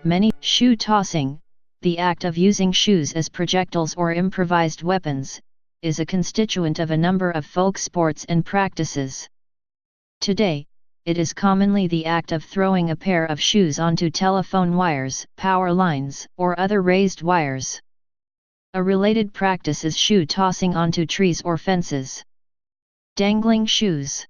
Many shoe tossing, the act of using shoes as projectiles or improvised weapons, is a constituent of a number of folk sports and practices. Today, it is commonly the act of throwing a pair of shoes onto telephone wires, power lines, or other raised wires. A related practice is shoe tossing onto trees or fences. Dangling shoes.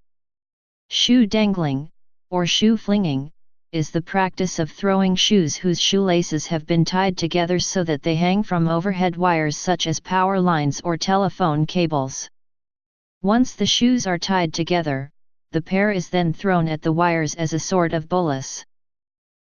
Shoe dangling, or shoe flinging, is the practice of throwing shoes whose shoelaces have been tied together so that they hang from overhead wires such as power lines or telephone cables. Once the shoes are tied together, the pair is then thrown at the wires as a sort of bolus.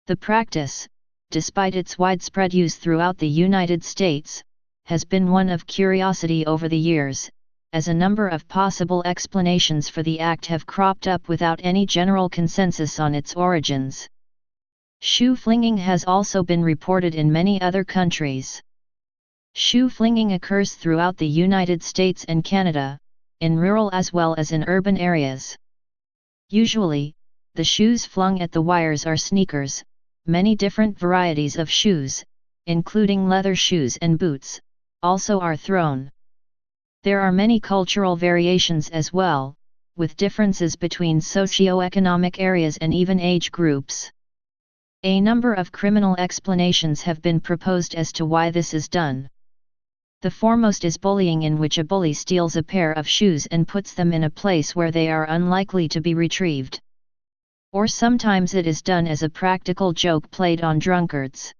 The practice, despite its widespread use throughout the United States, has been one of curiosity over the years, as a number of possible explanations for the act have cropped up without any general consensus on its origins. Shoe flinging has also been reported in many other countries. Shoe flinging occurs throughout the United States and Canada, in rural as well as in urban areas. Usually, the shoes flung at the wires are sneakers. Many different varieties of shoes, including leather shoes and boots, also are thrown. There are many cultural variations as well, with differences between socio-economic areas and even age groups. A number of criminal explanations have been proposed as to why this is done. The foremost is bullying, in which a bully steals a pair of shoes and puts them in a place where they are unlikely to be retrieved. Or sometimes it is done as a practical joke played on drunkards.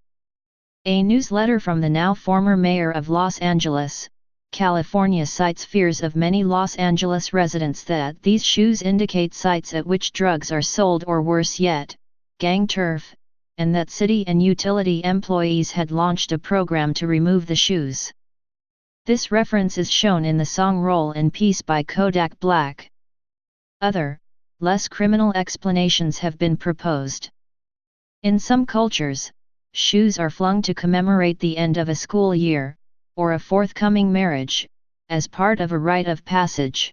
A newsletter from the now former mayor of Los Angeles, California cites fears of many Los Angeles residents that these shoes indicate sites at which drugs are sold, or worse yet, gang turf, and that city and utility employees had launched a program to remove the shoes. This reference is shown in the song Roll in Peace by Kodak Black. Other, less criminal explanations have been proposed. In some cultures, shoes are flung to commemorate the end of a school year, or a forthcoming marriage, as part of a rite of passage.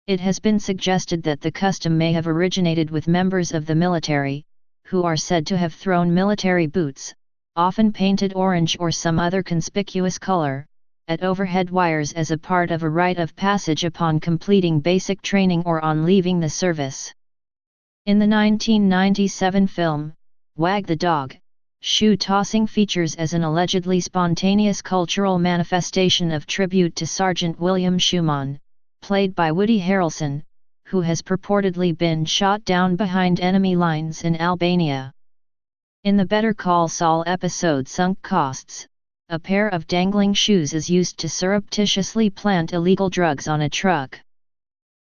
It has been suggested that the custom may have originated with members of the military, who are said to have thrown military boots, often painted orange or some other conspicuous color, at overhead wires as a part of a rite of passage upon completing basic training or on leaving the service. In the 1997 film, Wag the Dog, shoe tossing features as an allegedly spontaneous cultural manifestation of tribute to Sergeant William Schumann, played by Woody Harrelson, who has purportedly been shot down behind enemy lines in Albania. In the Better Call Saul episode Sunk Costs, a pair of dangling shoes is used to surreptitiously plant illegal drugs on a truck.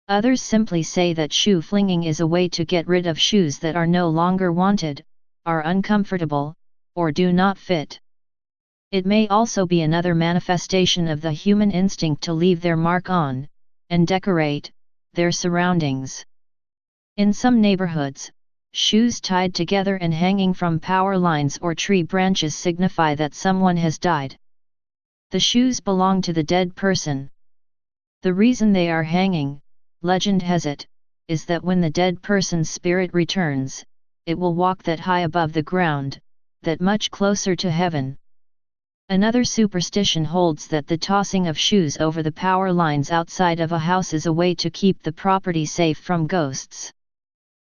Others simply say that shoe flinging is a way to get rid of shoes that are no longer wanted, are uncomfortable, or do not fit. It may also be another manifestation of the human instinct to leave their mark on, and decorate, their surroundings. In some neighborhoods, shoes tied together and hanging from power lines or tree branches signify that someone has died. The shoes belong to the dead person. The reason they are hanging, legend has it, is that when the dead person's spirit returns, it will walk that high above the ground, that much closer to heaven. Another superstition holds that the tossing of shoes over the power lines outside of a house is a way to keep the property safe from ghosts.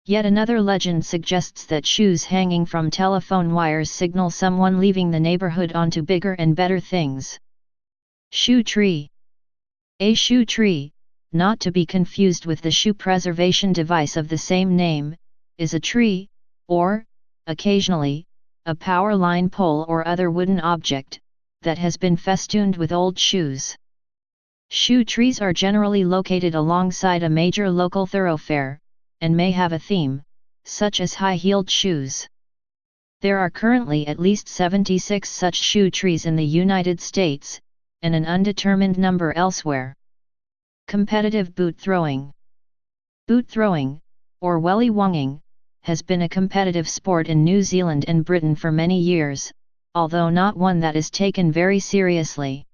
Yet another legend suggests that shoes hanging from telephone wires signal someone leaving the neighborhood onto bigger and better things. Shoe tree. A shoe tree, not to be confused with the shoe preservation device of the same name, is a tree, or, occasionally, a power line pole or other wooden object, that has been festooned with old shoes. Shoe trees are generally located alongside a major local thoroughfare, and may have a theme, such as high-heeled shoes. There are currently at least 76 such shoe trees in the United States, and an undetermined number elsewhere. Competitive boot throwing. Boot throwing, or welly wonging, has been a competitive sport in New Zealand and Britain for many years, although not one that is taken very seriously.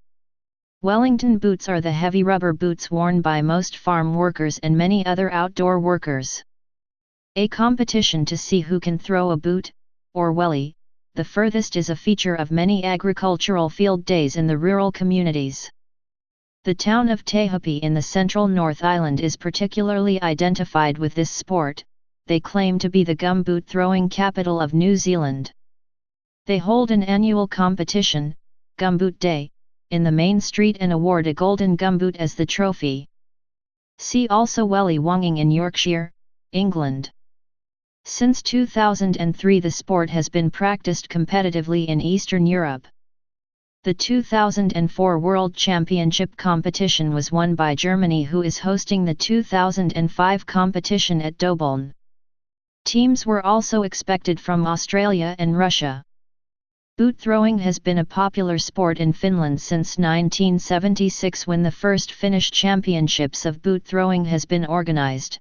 Wellington boots are the heavy rubber boots worn by most farm workers and many other outdoor workers. A competition to see who can throw a boot, or welly, the furthest is a feature of many agricultural field days in the rural communities. The town of Tehupi in the central North Island is particularly identified with this sport. They claim to be the gumboot throwing capital of New Zealand. They hold an annual competition, Gumboot Day, in the main street and award a golden gumboot as the trophy. See also Welly Wonging in Yorkshire, England. Since 2003 the sport has been practiced competitively in Eastern Europe. The 2004 World Championship competition was won by Germany, who is hosting the 2005 competition at Dobeln. Teams were also expected from Australia and Russia. Boot throwing has been a popular sport in Finland since 1976, when the first Finnish Championships of boot throwing has been organised.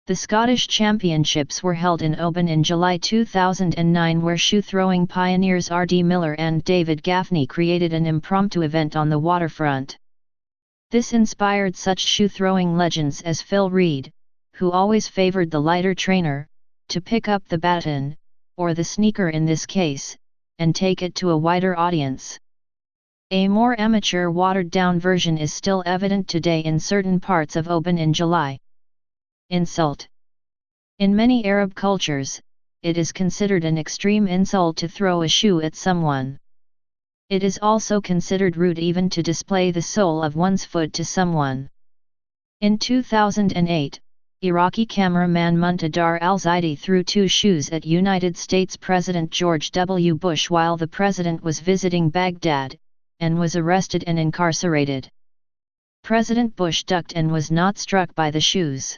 The Scottish Championships were held in Oban in July 2009, where shoe throwing pioneers R.D. Miller and David Gaffney created an impromptu event on the waterfront. This inspired such shoe throwing legends as Phil Reed, who always favoured the lighter trainer, to pick up the baton, or the sneaker in this case, and take it to a wider audience. A more amateur watered-down version is still evident today in certain parts of Oban in July. Insult. In many Arab cultures, it is considered an extreme insult to throw a shoe at someone. It is also considered rude even to display the sole of one's foot to someone. In 2008, Iraqi cameraman Muntadar al-Zaidi threw two shoes at United States President George W. Bush while the president was visiting Baghdad, and was arrested and incarcerated. President Bush ducked and was not struck by the shoes.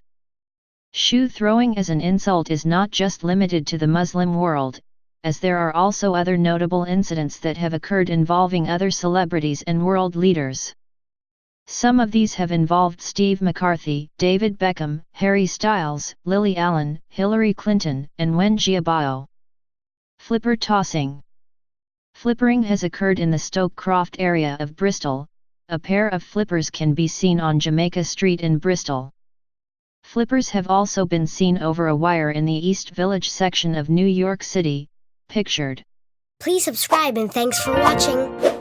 Shoe throwing as an insult is not just limited to the Muslim world, as there are also other notable incidents that have occurred involving other celebrities and world leaders. Some of these have involved Steve McCarthy, David Beckham, Harry Styles, Lily Allen, Hillary Clinton, and Wen Jiabao. Flipper tossing. Flippering has occurred in the Stoke Croft area of Bristol. A pair of flippers can be seen on Jamaica Street in Bristol. Flippers have also been seen over a wire in the East Village section of New York City, pictured. Please subscribe and thanks for watching.